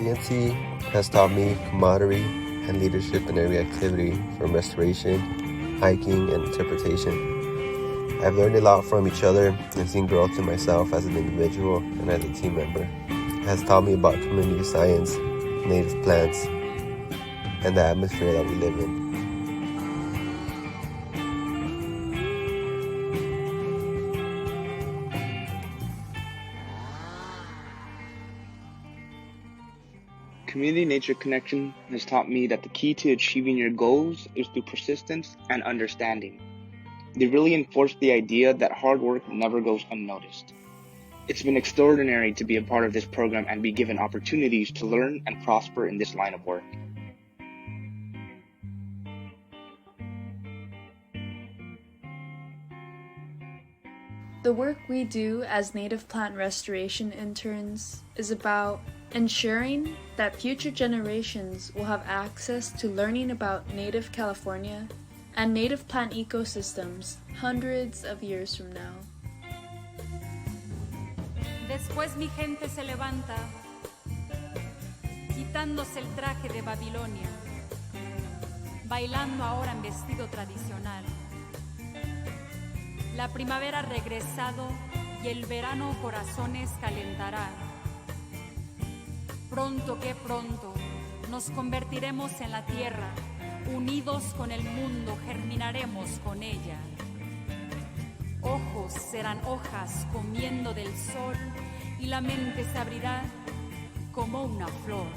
DNC has taught me camaraderie and leadership in every activity, from restoration, hiking, and interpretation. I've learned a lot from each other and seen growth in myself as an individual and as a team member. It has taught me about community science, native plants, and the atmosphere that we live in. Community-nature connection has taught me that the key to achieving your goals is through persistence and understanding. They really enforced the idea that hard work never goes unnoticed. It's been extraordinary to be a part of this program and be given opportunities to learn and prosper in this line of work. The work we do as native plant restoration interns is about ensuring that future generations will have access to learning about native California and native plant ecosystems hundreds of years from now. Después mi gente se levanta, quitándose el traje de Babilonia, bailando ahora en vestido tradicional. La primavera ha regresado y el verano corazones calentará. Pronto que pronto nos convertiremos en la tierra, unidos con el mundo germinaremos con ella. Ojos serán hojas comiendo del sol y la mente se abrirá como una flor.